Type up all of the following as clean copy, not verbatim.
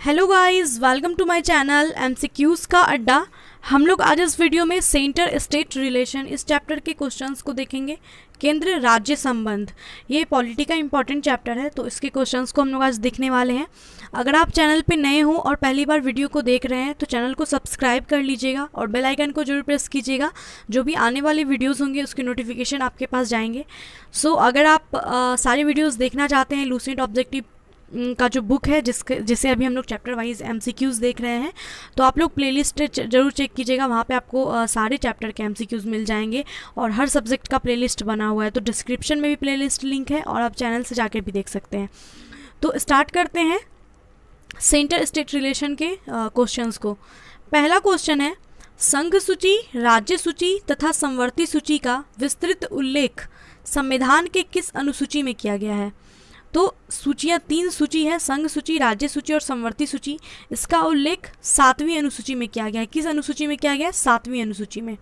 Hello guys, welcome to my channel MCQs का अड्डा। हम लोग आज इस वीडियो में सेंटर स्टेट रिलेशन इस चैप्टर के क्वेश्चंस को देखेंगे। केंद्र राज्य संबंध, ये पॉलिटी का इंपॉर्टेंट चैप्टर है, तो इसके क्वेश्चंस को हम लोग आज देखने वाले हैं। अगर आप चैनल पे नए हो और पहली बार वीडियो को देख रहे हैं तो चैनल को सब्सक्राइब कर लीजिएगा और बेल आइकन को जरूर प्रेस कीजिएगा। जो भी आने वाली वीडियोस होंगे उसके नोटिफिकेशन आपके पास जाएंगे। अगर आप सारी वीडियोज़ देखना चाहते हैं, लूसेंट ऑब्जेक्टिव का जो बुक है जिसे अभी हम लोग चैप्टर वाइज एमसीक्यूज़ देख रहे हैं, तो आप लोग प्लेलिस्ट जरूर चेक कीजिएगा। वहाँ पे आपको सारे चैप्टर के एमसीक्यूज़ मिल जाएंगे और हर सब्जेक्ट का प्लेलिस्ट बना हुआ है, तो डिस्क्रिप्शन में भी प्लेलिस्ट लिंक है और आप चैनल से जाकर भी देख सकते हैं। तो स्टार्ट करते हैं सेंटर स्टेट रिलेशन के क्वेश्चंस को। पहला क्वेश्चन है, संघ सूची, राज्य सूची तथा समवर्ती सूची का विस्तृत उल्लेख संविधान के किस अनुसूची में किया गया है? तो सूचियाँ तीन सूची है, संघ सूची, राज्य सूची और समवर्ती सूची। इसका उल्लेख 7वीं अनुसूची में किया गया है। किस अनुसूची में किया गया है? 7वीं अनुसूची में।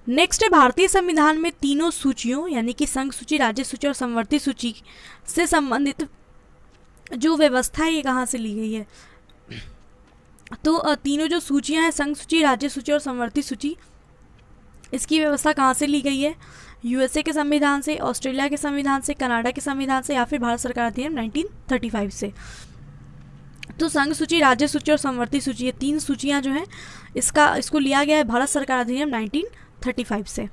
नेक्स्ट है, भारतीय संविधान में तीनों सूचियों यानी कि संघ सूची, राज्य सूची और समवर्ती सूची से संबंधित जो व्यवस्था है ये कहाँ से ली गई है? तो तीनों जो सूचियाँ हैं, संघ सूची, राज्य सूची और समवर्ती सूची, इसकी व्यवस्था कहाँ से ली गई है? यूएसए के संविधान से, ऑस्ट्रेलिया के संविधान से, कनाडा के संविधान से या फिर भारत सरकार अधिनियम 1935 से। तो संघ सूची, राज्य सूची और समवर्ती सूची, ये तीन सूचियां जो हैं इसको लिया गया है भारत सरकार अधिनियम 1935 से।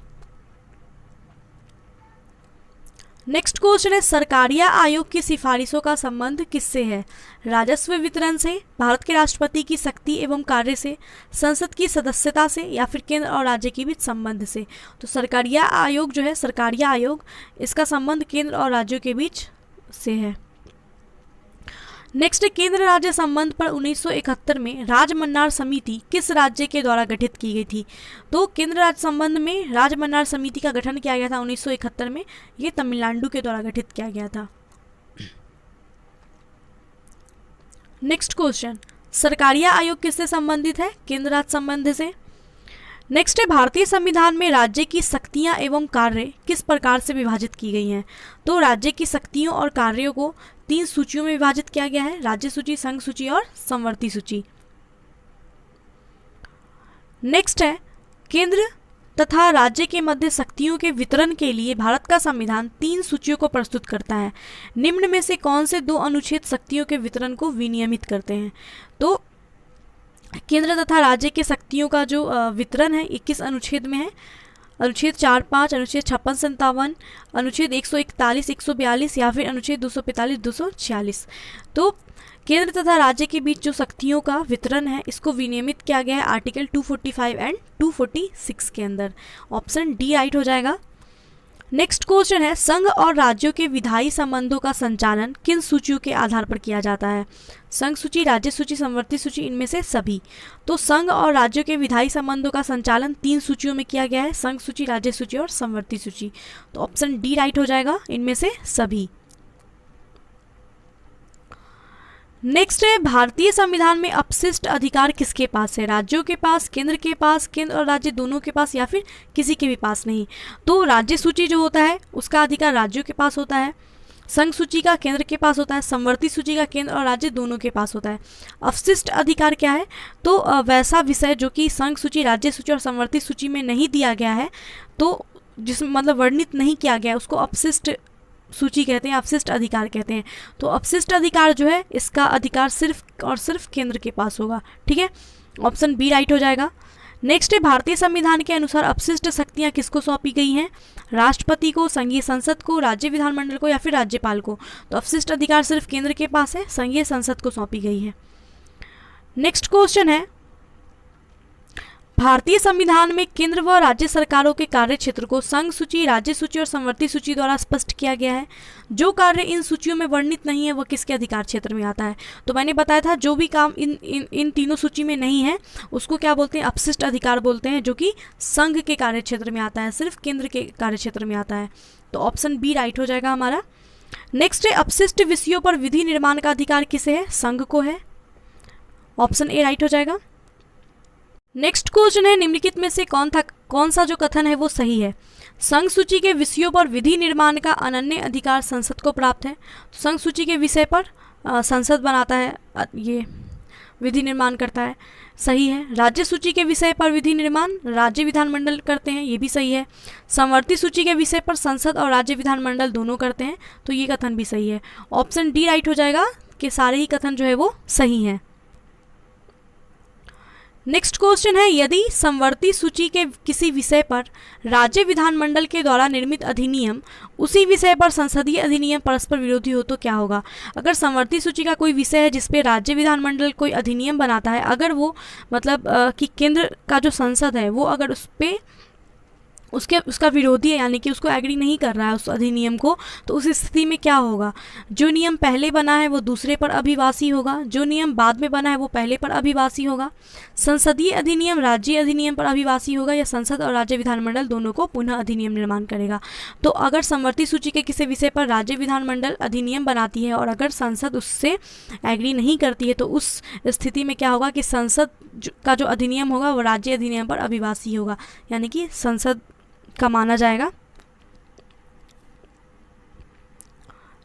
नेक्स्ट क्वेश्चन है, सरकारिया आयोग की सिफारिशों का संबंध किससे है? राजस्व वितरण से, भारत के राष्ट्रपति की शक्ति एवं कार्य से, संसद की सदस्यता से या फिर केंद्र और राज्य के बीच संबंध से। तो सरकारिया आयोग जो है, सरकारिया आयोग, इसका संबंध केंद्र और राज्यों के बीच से है। नेक्स्ट, केंद्र राज्य संबंध पर 1971 में राजमन्नार समिति किस राज्य के द्वारा गठित की गई थी? तो केंद्र राज्य संबंध में राजमन्नार समिति का गठन किया गया था 1971 में। ये तमिलनाडु के द्वारा गठित किया गया था। नेक्स्ट क्वेश्चन, सरकारिया आयोग किससे संबंधित है? केंद्र राज्य संबंध से। नेक्स्ट है, भारतीय संविधान में राज्य की शक्तियां एवं कार्य किस प्रकार से विभाजित की गई हैं? तो राज्य की शक्तियों और कार्यों को तीन सूचियों में विभाजित किया गया है, राज्य सूची, संघ सूची और समवर्ती सूची। नेक्स्ट है, केंद्र तथा राज्य के मध्य शक्तियों के वितरण के लिए भारत का संविधान तीन सूचियों को प्रस्तुत करता है। निम्न में से कौन से दो अनुच्छेद शक्तियों के वितरण को विनियमित करते हैं? तो केंद्र तथा राज्य के शक्तियों का जो वितरण है 21 अनुच्छेद में है। अनुच्छेद 4, 5, अनुच्छेद 56, 57, अनुच्छेद 141, 142 या फिर अनुच्छेद 245, 246। तो केंद्र तथा राज्य के बीच जो शक्तियों का वितरण है इसको विनियमित किया गया है आर्टिकल 245 एंड 246 के अंदर। ऑप्शन डी राइट हो जाएगा। नेक्स्ट क्वेश्चन है, संघ और राज्यों के विधायी संबंधों का संचालन किन सूचियों के आधार पर किया जाता है? संघ सूची, राज्य सूची, समवर्ती सूची, इनमें से सभी। तो संघ और राज्यों के विधायी संबंधों का संचालन तीन सूचियों में किया गया है, संघ सूची, राज्य सूची और समवर्ती सूची। तो ऑप्शन डी राइट हो जाएगा, इनमें से सभी। नेक्स्ट है, भारतीय संविधान में अपशिष्ट अधिकार किसके पास है? राज्यों के पास, केंद्र के पास, केंद्र और राज्य दोनों के पास या फिर किसी के भी पास नहीं। तो राज्य सूची जो होता है उसका अधिकार राज्यों के पास होता है, संघ सूची का केंद्र के पास होता है, समवर्ती सूची का केंद्र और राज्य दोनों के पास होता है। अपशिष्ट अधिकार क्या है? तो वैसा विषय जो कि संघ सूची, राज्य सूची और समवर्ती सूची में नहीं दिया गया है, तो जिसमें मतलब वर्णित नहीं किया गया है, उसको अपशिष्ट सूची कहते हैं, अपशिष्ट अधिकार कहते हैं। तो अपशिष्ट अधिकार जो है इसका अधिकार सिर्फ और सिर्फ केंद्र के पास होगा। ठीक है, ऑप्शन बी राइट हो जाएगा। नेक्स्ट है, भारतीय संविधान के अनुसार अपशिष्ट शक्तियां किसको सौंपी गई हैं? राष्ट्रपति को, संघीय संसद को, राज्य विधानमंडल को या फिर राज्यपाल को। तो अपशिष्ट अधिकार सिर्फ केंद्र के पास है, संघीय संसद को सौंपी गई है। नेक्स्ट क्वेश्चन है, भारतीय संविधान में केंद्र व राज्य सरकारों के कार्य क्षेत्र को संघ सूची, राज्य सूची और समवर्ती सूची द्वारा स्पष्ट किया गया है। जो कार्य इन सूचियों में वर्णित नहीं है वह किसके अधिकार क्षेत्र में आता है? तो मैंने बताया था जो भी काम इन तीनों सूची में नहीं है उसको क्या बोलते हैं? अपशिष्ट अधिकार बोलते हैं, जो कि संघ के कार्य क्षेत्र में आता है, सिर्फ केंद्र के कार्य क्षेत्र में आता है। तो ऑप्शन बी राइट हो जाएगा हमारा। नेक्स्ट है, अपशिष्ट विषयों पर विधि निर्माण का अधिकार किसे है? संघ को है। ऑप्शन ए राइट हो जाएगा। नेक्स्ट क्वेश्चन है, निम्नलिखित में से कौन सा जो कथन है वो सही है? संघ सूची के विषयों पर विधि निर्माण का अनन्य अधिकार संसद को प्राप्त है। तो संघ सूची के विषय पर संसद बनाता है, ये विधि निर्माण करता है, सही है। राज्य सूची के विषय पर विधि निर्माण राज्य विधानमंडल करते हैं, ये भी सही है। समवर्ती सूची के विषय पर संसद और राज्य विधानमंडल दोनों करते हैं, तो ये कथन भी सही है। ऑप्शन डी राइट हो जाएगा कि सारे ही कथन जो है वो सही हैं। नेक्स्ट क्वेश्चन है, यदि समवर्ती सूची के किसी विषय पर राज्य विधानमंडल के द्वारा निर्मित अधिनियम उसी विषय पर संसदीय अधिनियम परस्पर विरोधी हो तो क्या होगा। अगर समवर्ती सूची का कोई विषय है जिसपे राज्य विधानमंडल कोई अधिनियम बनाता है, अगर वो मतलब कि केंद्र का जो संसद है वो अगर उस पर उसका विरोधी है, यानी कि उसको एग्री नहीं कर रहा है उस अधिनियम को, तो उस स्थिति में क्या होगा, जो नियम पहले बना है वो दूसरे पर अभिवासी होगा, जो नियम बाद में बना है वो पहले पर अभिवासी होगा, संसदीय अधिनियम राज्य अधिनियम पर अभिवासी होगा, या संसद और राज्य विधानमंडल दोनों को पुनः अधिनियम निर्माण करेगा। तो अगर समवर्ती सूची के किसी विषय पर राज्य विधानमंडल अधिनियम बनाती है और अगर संसद उससे एग्री नहीं करती है, तो उस स्थिति में क्या होगा कि संसद का जो अधिनियम होगा वो राज्य अधिनियम पर अभिवासी होगा, यानी कि संसद का माना जाएगा।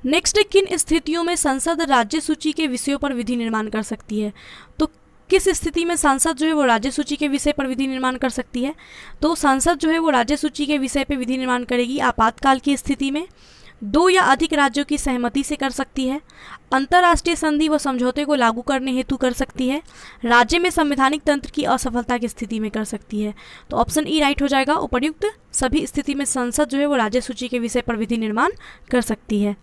नेक्स्ट, किन स्थितियों में संसद राज्य सूची के विषयों पर विधि निर्माण कर सकती है। तो किस स्थिति में संसद जो है वो राज्य सूची के विषय पर विधि निर्माण कर सकती है। तो संसद जो है वो राज्य सूची के विषय पर विधि निर्माण करेगी आपातकाल की स्थिति में, 2 या अधिक राज्यों की सहमति से कर सकती है, अंतर्राष्ट्रीय संधि व समझौते को लागू करने हेतु कर सकती है, राज्य में संवैधानिक तंत्र की असफलता की स्थिति में कर सकती है। तो ऑप्शन ई राइट हो जाएगा। उपर्युक्त सभी स्थिति में संसद जो है वो राज्य सूची के विषय पर विधि निर्माण कर सकती है।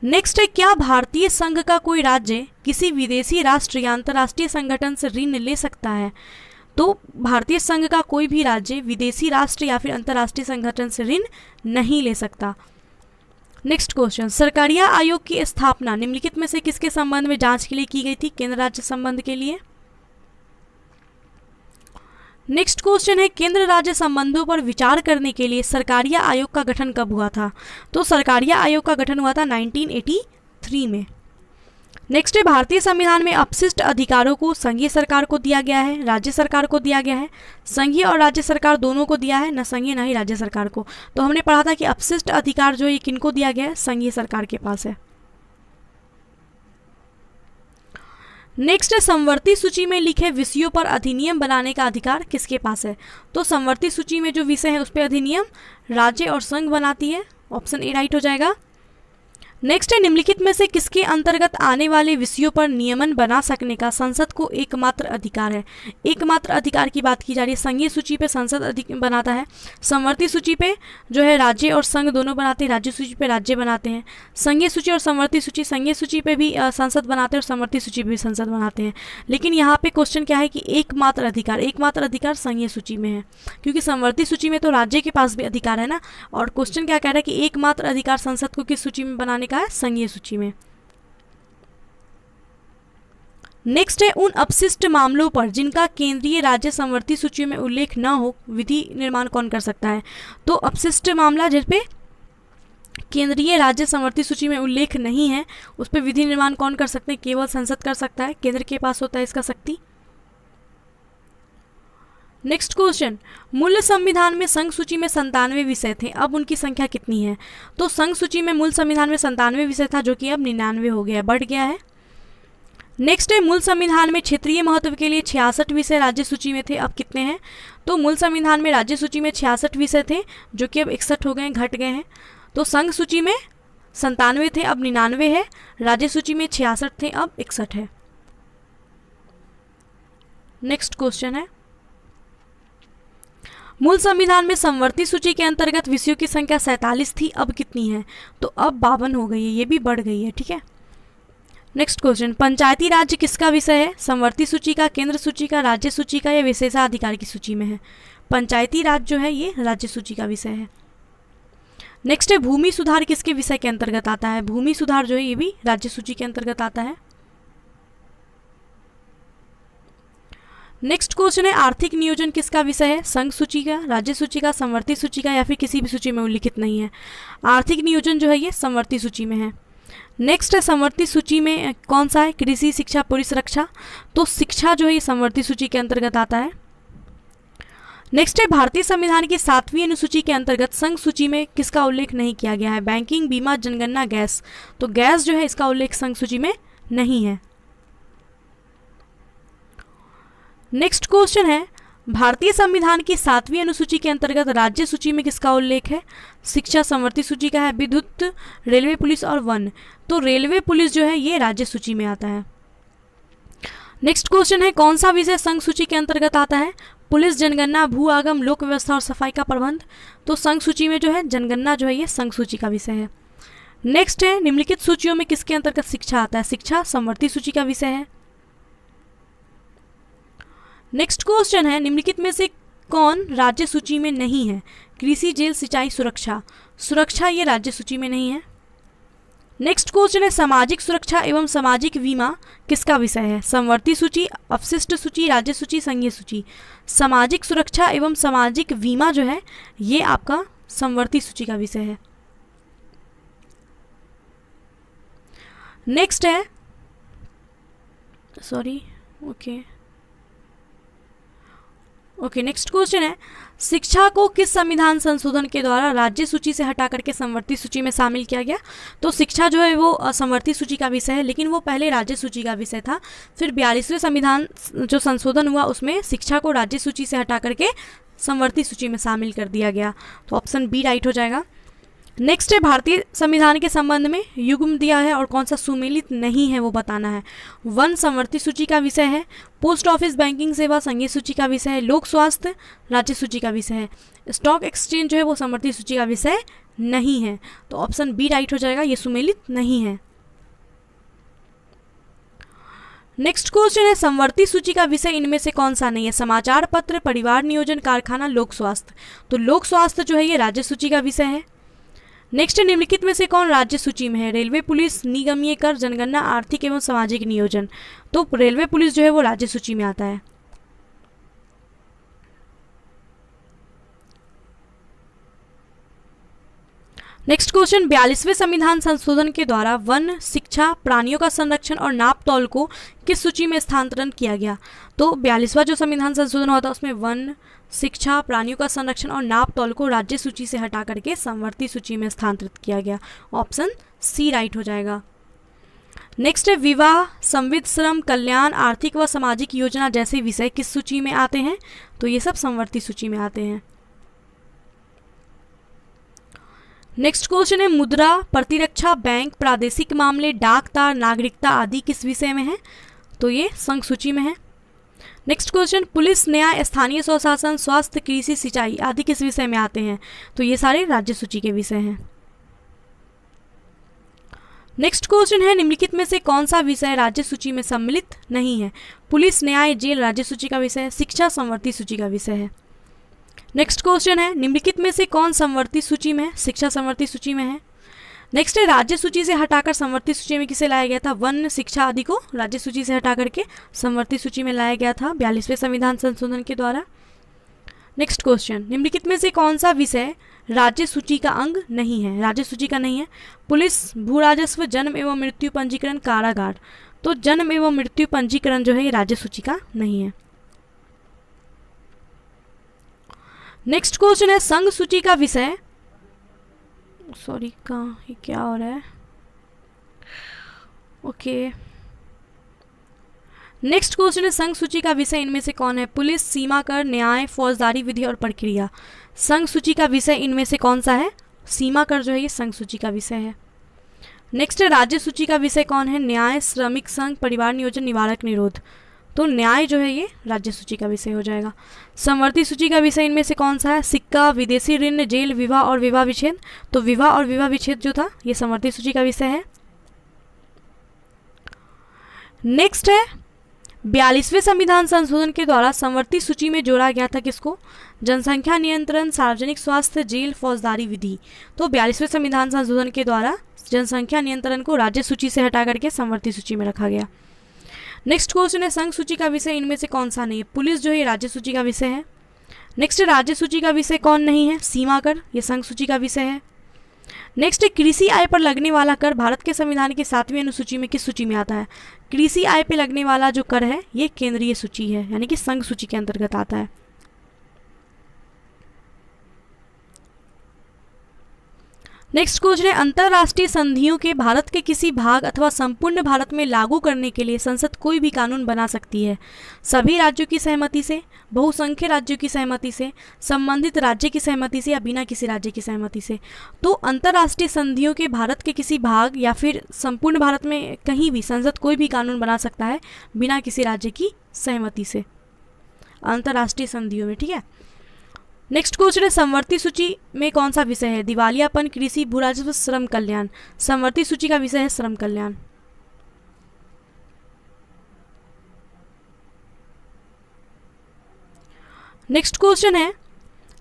नेक्स्ट है, क्या भारतीय संघ का कोई राज्य किसी विदेशी राष्ट्र या अंतर्राष्ट्रीय संगठन से ऋण ले सकता है। तो भारतीय संघ का कोई भी राज्य विदेशी राष्ट्र या फिर अंतर्राष्ट्रीय संगठन से ऋण नहीं ले सकता। नेक्स्ट क्वेश्चन, सरकारिया आयोग की स्थापना निम्नलिखित में से किसके संबंध में जांच के लिए की गई थी। केंद्र राज्य संबंध के लिए। नेक्स्ट क्वेश्चन है, केंद्र राज्य संबंधों पर विचार करने के लिए सरकारिया आयोग का गठन कब हुआ था। तो सरकारिया आयोग का गठन हुआ था 1983 में। नेक्स्ट है, भारतीय संविधान में अपशिष्ट अधिकारों को संघीय सरकार को दिया गया है, राज्य सरकार को दिया गया है, संघीय और राज्य सरकार दोनों को दिया है, न संघीय न ही राज्य सरकार को। तो हमने पढ़ा था कि अपशिष्ट अधिकार जो है किनको दिया गया है, संघीय सरकार के पास है। नेक्स्ट है, समवर्ती सूची में लिखे विषयों पर अधिनियम बनाने का अधिकार किसके पास है। तो समवर्ती सूची में जो विषय है उस पर अधिनियम राज्य और संघ बनाती है। ऑप्शन ए राइट हो जाएगा। नेक्स्ट है, निम्नलिखित में से किसके अंतर्गत आने वाले विषयों पर नियमन बना सकने का संसद को एकमात्र अधिकार है। एकमात्र अधिकार की बात की जा रही है। संघीय सूची पे संसद बनाता है, समवर्ती सूची पे जो है राज्य और संघ दोनों बनाते हैं, राज्य सूची पे राज्य बनाते हैं। संघीय सूची और समवर्ती सूची, संघीय सूची पे भी संसद बनाते हैं और समवर्ती सूची पे भी संसद बनाते हैं। लेकिन यहाँ पे क्वेश्चन क्या है कि एकमात्र अधिकार संघीय सूची में है, क्योंकि समवर्ती सूची में तो राज्य के पास भी अधिकार है ना। और क्वेश्चन क्या कह रहा है कि एकमात्र अधिकार संसद को किस सूची में बनाने का है, संघीय सूची में। नेक्स्ट है, उन अपशिष्ट मामलों पर जिनका केंद्रीय राज्य समवर्ती सूची में उल्लेख न हो विधि निर्माण कौन कर सकता है। तो अपशिष्ट मामला जिस पे केंद्रीय राज्य समवर्ती सूची में उल्लेख नहीं है उस पर विधि निर्माण कौन कर सकते हैं, केवल संसद कर सकता है, केंद्र के पास होता है इसका शक्ति। नेक्स्ट क्वेश्चन, मूल संविधान में संघ सूची में 97 विषय थे, अब उनकी संख्या कितनी है। तो संघ सूची में मूल संविधान में 97 विषय था जो कि अब 99 हो गया, बढ़ गया है। नेक्स्ट है, मूल संविधान में क्षेत्रीय महत्व के लिए 66 विषय राज्य सूची में थे, अब कितने हैं। तो मूल संविधान में राज्य सूची में 66 विषय थे जो कि अब 61 हो गए, घट गए हैं। तो संघ सूची में 97 थे, अब 99 है। राज्य सूची में 66 थे, अब 61 है। नेक्स्ट क्वेश्चन है, मूल संविधान में समवर्ती सूची के अंतर्गत विषयों की संख्या 47 थी, अब कितनी है। तो अब 52 हो गई है, ये भी बढ़ गई है, ठीक है। नेक्स्ट क्वेश्चन, पंचायती राज्य किसका विषय है, समवर्ती सूची का, केंद्र सूची का, राज्य सूची का या विशेषाधिकार की सूची में है। पंचायती राज जो है ये राज्य सूची का विषय है। नेक्स्ट है, भूमि सुधार किसके विषय के अंतर्गत आता है। भूमि सुधार जो है ये भी राज्य सूची के अंतर्गत आता है। नेक्स्ट क्वेश्चन है, आर्थिक नियोजन किसका विषय है, संघ सूची का, राज्य सूची का, समवर्ती सूची का या फिर किसी भी सूची में उल्लिखित नहीं है। आर्थिक नियोजन जो है ये समवर्ती सूची में है। नेक्स्ट है, समवर्ती सूची में कौन सा है, कृषि, शिक्षा, पुलिस, रक्षा। तो शिक्षा जो है ये समवर्ती सूची के अंतर्गत आता है। नेक्स्ट है भारतीय संविधान की 7वीं अनुसूची के अंतर्गत संघ सूची में किसका उल्लेख नहीं किया गया है? बैंकिंग, बीमा, जनगणना, गैस। तो गैस जो है इसका उल्लेख संघ सूची में नहीं है। नेक्स्ट क्वेश्चन है भारतीय संविधान की 7वीं अनुसूची के अंतर्गत राज्य सूची में किसका उल्लेख है? शिक्षा समवर्ती सूची का है, विद्युत, रेलवे, पुलिस और वन। तो रेलवे पुलिस जो है ये राज्य सूची में आता है। नेक्स्ट क्वेश्चन है कौन सा विषय संघ सूची के अंतर्गत आता है? पुलिस, जनगणना, भू आगम, लोक व्यवस्था और सफाई का प्रबंध। तो संघ सूची में जो है जनगणना जो है ये संघ सूची का विषय है। नेक्स्ट है निम्नलिखित सूचियों में किसके अंतर्गत शिक्षा आता है? शिक्षा समवर्ती सूची का विषय है। नेक्स्ट क्वेश्चन है निम्नलिखित में से कौन राज्य सूची में नहीं है? कृषि, जेल, सिंचाई, सुरक्षा। सुरक्षा ये राज्य सूची में नहीं है। नेक्स्ट क्वेश्चन है सामाजिक सुरक्षा एवं सामाजिक बीमा किसका विषय है? समवर्ती सूची, अपशिष्ट सूची, राज्य सूची, संघीय सूची। सामाजिक सुरक्षा एवं सामाजिक बीमा जो है ये आपका समवर्ती सूची का विषय है। नेक्स्ट है नेक्स्ट क्वेश्चन है शिक्षा को किस संविधान संशोधन के द्वारा राज्य सूची से हटा करके समवर्ती सूची में शामिल किया गया? तो शिक्षा जो है वो समवर्ती सूची का विषय है, लेकिन वो पहले राज्य सूची का विषय था। फिर 42वें संविधान जो संशोधन हुआ उसमें शिक्षा को राज्य सूची से हटा करके समवर्ती सूची में शामिल कर दिया गया। तो ऑप्शन बी राइट हो जाएगा। नेक्स्ट है भारतीय संविधान के संबंध में युग्म दिया है और कौन सा सुमेलित नहीं है वो बताना है। वन समवर्ती सूची का विषय है, पोस्ट ऑफिस, बैंकिंग सेवा संघीय सूची का विषय है, लोक स्वास्थ्य राज्य सूची का विषय है, स्टॉक एक्सचेंज जो है वो समवर्ती सूची का विषय नहीं है। तो ऑप्शन बी राइट हो जाएगा, ये सुमेलित नहीं है। नेक्स्ट क्वेश्चन है समवर्ती सूची का विषय इनमें से कौन सा नहीं है? समाचार पत्र, परिवार नियोजन, कारखाना, लोक स्वास्थ्य। तो लोक स्वास्थ्य जो है ये राज्य सूची का विषय है। नेक्स्ट निम्नलिखित में से कौन राज्य सूची में है? रेलवे पुलिस, निगमीय कर, जनगणना, आर्थिक एवं सामाजिक नियोजन। तो रेलवे पुलिस जो है वो राज्य सूची में आता है। नेक्स्ट क्वेश्चन 42वें संविधान संशोधन के द्वारा वन, शिक्षा, प्राणियों का संरक्षण और नाप तौल को किस सूची में स्थानांतरण किया गया? तो 42वां जो संविधान संशोधन हुआ था उसमें वन, शिक्षा, प्राणियों का संरक्षण और नाप तौल को राज्य सूची से हटा करके समवर्ती सूची में स्थानांतरित किया गया। ऑप्शन सी राइट हो जाएगा। नेक्स्ट है विवाह, संविध, श्रम, कल्याण, आर्थिक व सामाजिक योजना जैसे विषय किस सूची में आते हैं? तो ये सब समवर्ती सूची में आते हैं। नेक्स्ट क्वेश्चन है मुद्रा, प्रतिरक्षा, बैंक, प्रादेशिक मामले, डाक तार, नागरिकता आदि किस विषय में है? तो ये संघ सूची में है। नेक्स्ट क्वेश्चन पुलिस, न्याय, स्थानीय स्वशासन, स्वास्थ्य, कृषि, सिंचाई आदि किस विषय में आते हैं? तो ये सारे राज्य सूची के विषय हैं। नेक्स्ट क्वेश्चन है निम्नलिखित में से कौन सा विषय राज्य सूची में सम्मिलित नहीं है? पुलिस, न्याय, जेल राज्य सूची का विषय है, शिक्षा समवर्ती सूची का विषय है। नेक्स्ट क्वेश्चन है निम्नलिखित में से कौन समवर्ती सूची में है? शिक्षा समवर्ती सूची में है। नेक्स्ट है राज्य सूची से हटाकर समवर्ती सूची में किसे लाया गया था? वन, शिक्षा आदि को राज्य सूची से हटा करके समवर्ती सूची में लाया गया था 42वें संविधान संशोधन के द्वारा। नेक्स्ट क्वेश्चन निम्नलिखित में से कौन सा विषय राज्य सूची का अंग नहीं है? राज्य सूची का नहीं है। पुलिस, भू राजस्व, जन्म एवं मृत्यु पंजीकरण, कारागार। तो जन्म एवं मृत्यु पंजीकरण जो है ये राज्य सूची का नहीं है। नेक्स्ट क्वेश्चन है संघ सूची का विषय कहाँ ये क्या हो रहा है? ओके नेक्स्ट क्वेश्चन है संघ सूची का विषय इनमें से कौन है? पुलिस, सीमा कर, न्याय, फौजदारी विधि और प्रक्रिया। संघ सूची का विषय इनमें से कौन सा है? सीमा कर जो है ये संघ सूची का विषय है। नेक्स्ट है राज्य सूची का विषय कौन है? न्याय, श्रमिक संघ, परिवार नियोजन, निवारक निरोध। तो न्याय जो है ये राज्य सूची का विषय हो जाएगा। समवर्ती सूची का विषय इनमें से कौन सा है? सिक्का, विदेशी ऋण, जेल, विवाह और विवाह विच्छेद। तो विवाह और विवाह विच्छेद जो था ये समवर्ती सूची का विषय है। नेक्स्ट है 42वें संविधान संशोधन के द्वारा समवर्ती सूची में जोड़ा गया था किसको? जनसंख्या नियंत्रण, सार्वजनिक स्वास्थ्य, जेल, फौजदारी विधि। तो 42वें संविधान संशोधन के द्वारा जनसंख्या नियंत्रण को राज्य सूची से हटा करके समवर्ती सूची में रखा गया। नेक्स्ट क्वेश्चन है संघ सूची का विषय इनमें से कौन सा नहीं है? पुलिस जो है राज्य सूची का विषय है। नेक्स्ट राज्य सूची का विषय कौन नहीं है? सीमा कर, ये संघ सूची का विषय है। नेक्स्ट कृषि आय पर लगने वाला कर भारत के संविधान की 7वीं अनुसूची में किस सूची में आता है? कृषि आय पर लगने वाला जो कर है ये केंद्रीय सूची है, यानी कि संघ सूची के अंतर्गत आता है। नेक्स्ट क्वेश्चन है, अंतर्राष्ट्रीय संधियों के भारत के किसी भाग अथवा संपूर्ण भारत में लागू करने के लिए संसद कोई भी कानून बना सकती है? सभी राज्यों की सहमति से, बहुसंख्य राज्यों की सहमति से, संबंधित राज्य की सहमति से या बिना किसी राज्य की सहमति से? तो अंतर्राष्ट्रीय संधियों के भारत के किसी भाग या फिर संपूर्ण भारत में कहीं भी संसद कोई भी कानून बना सकता है बिना किसी राज्य की सहमति से, अंतर्राष्ट्रीय संधियों में, ठीक है। नेक्स्ट क्वेश्चन है, समवर्ती सूची में कौन सा विषय है? दिवालियापन, कृषि, भू राजस्व, श्रम कल्याण। समवर्ती सूची का विषय है श्रम कल्याण। नेक्स्ट क्वेश्चन है,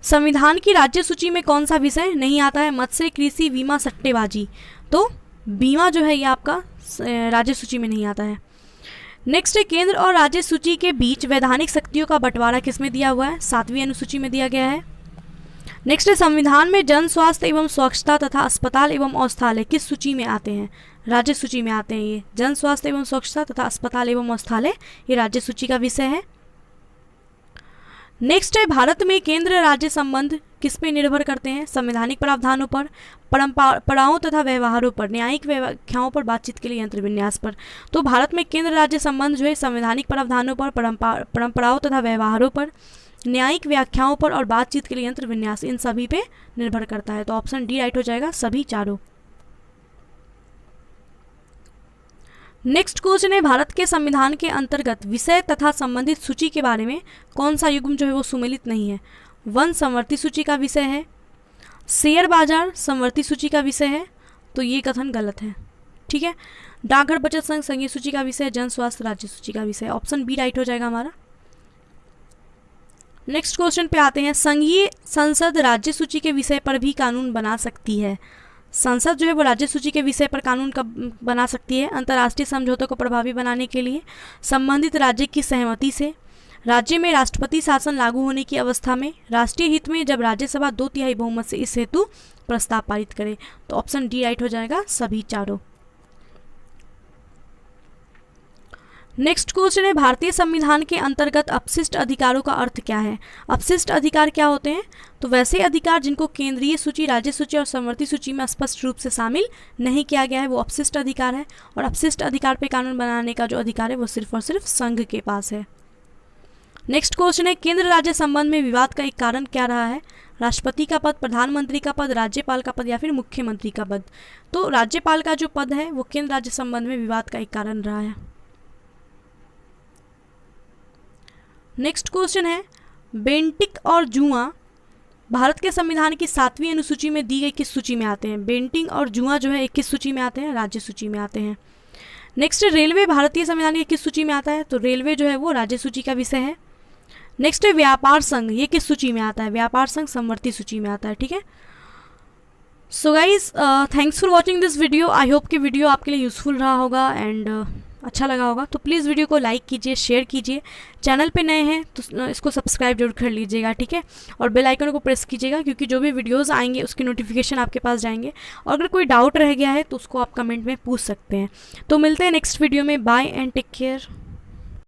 संविधान की राज्य सूची में कौन सा विषय नहीं आता है? मत्स्य, कृषि, बीमा, सट्टेबाजी। तो बीमा जो है ये आपका राज्य सूची में नहीं आता है। नेक्स्ट है, केंद्र और राज्य सूची के बीच वैधानिक शक्तियों का बंटवारा किसमें दिया हुआ है? 7वीं अनुसूची में दिया गया है। नेक्स्ट है, संविधान में जन स्वास्थ्य एवं स्वच्छता तथा अस्पताल एवं औषधालय किस सूची में आते हैं? राज्य सूची में आते हैं। ये जन स्वास्थ्य एवं स्वच्छता तथा अस्पताल एवं औषधालय ये राज्य सूची का विषय है। नेक्स्ट है, भारत में केंद्र राज्य संबंध किस पे निर्भर करते हैं? संवैधानिक प्रावधानों पर, परंपराओं तथा व्यवहारों पर, न्यायिक व्याख्याओं पर, बातचीत के लिए यंत्र विन्यास पर। तो भारत में केंद्र राज्य संबंध जो है संवैधानिक प्रावधानों पर, परंपराओं तथा व्यवहारों पर, न्यायिक व्याख्याओं पर और बातचीत के लिए यंत्र विन्यास, इन सभी पे निर्भर करता है। तो ऑप्शन डी राइट हो जाएगा, सभी चारों। नेक्स्ट क्वेश्चन है, भारत के संविधान के अंतर्गत विषय तथा संबंधित सूची के बारे में कौन सा युग्म जो है वो सुमेलित नहीं है? वन समवर्ती सूची का विषय है, शेयर बाजार समवर्ती सूची का विषय है, तो ये कथन गलत है, ठीक है। डाकघर बचत संघ संघीय सूची का विषय, जन स्वास्थ्य राज्य सूची का विषय, ऑप्शन बी राइट हो जाएगा हमारा। नेक्स्ट क्वेश्चन पे आते हैं, संघीय संसद राज्य सूची के विषय पर भी कानून बना सकती है। संसद जो है वो राज्य सूची के विषय पर कानून कब बना सकती है? अंतर्राष्ट्रीय समझौतों को प्रभावी बनाने के लिए, संबंधित राज्य की सहमति से, राज्य में राष्ट्रपति शासन लागू होने की अवस्था में, राष्ट्रीय हित में जब राज्यसभा 2/3 बहुमत से इस हेतु प्रस्ताव पारित करे। तो ऑप्शन डी राइट हो जाएगा, सभी चारों। नेक्स्ट क्वेश्चन है, भारतीय संविधान के अंतर्गत अपशिष्ट अधिकारों का अर्थ क्या है? अपशिष्ट अधिकार क्या होते हैं? तो वैसे अधिकार जिनको केंद्रीय सूची, राज्य सूची और समवर्ती सूची में स्पष्ट रूप से शामिल नहीं किया गया है वो अपशिष्ट अधिकार है। और अपशिष्ट अधिकार पे कानून बनाने का जो अधिकार है वो सिर्फ और सिर्फ संघ के पास है। नेक्स्ट क्वेश्चन है, केंद्र राज्य संबंध में विवाद का एक कारण क्या रहा है? राष्ट्रपति का पद, प्रधानमंत्री का पद, राज्यपाल का पद या फिर मुख्यमंत्री का पद। तो राज्यपाल का जो पद है वो केंद्र राज्य संबंध में विवाद का एक कारण रहा है। नेक्स्ट क्वेश्चन है, बेंटिक और जुआ भारत के संविधान की 7वीं अनुसूची में दी गई किस सूची में आते हैं? बेंटिक और जुआ जो है किस सूची में आते हैं? राज्य सूची में आते हैं। नेक्स्ट, रेलवे भारतीय संविधान की किस सूची में आता है? तो रेलवे जो है वो राज्य सूची का विषय है। नेक्स्ट है, व्यापार संघ, ये किस सूची में आता है? व्यापार संघ समवर्ती सूची में आता है, ठीक है। So guys, thanks for watching this video. I hope कि वीडियो आपके लिए यूजफुल रहा होगा एंड अच्छा लगा होगा। तो प्लीज़ वीडियो को लाइक कीजिए, शेयर कीजिए। चैनल पे नए हैं तो इसको सब्सक्राइब जरूर कर लीजिएगा, ठीक है। और बेल आइकन को प्रेस कीजिएगा क्योंकि जो भी वीडियोस आएंगे उसकी नोटिफिकेशन आपके पास जाएंगे। और अगर कोई डाउट रह गया है तो उसको आप कमेंट में पूछ सकते हैं। तो मिलते हैं नेक्स्ट वीडियो में। Bye and take care.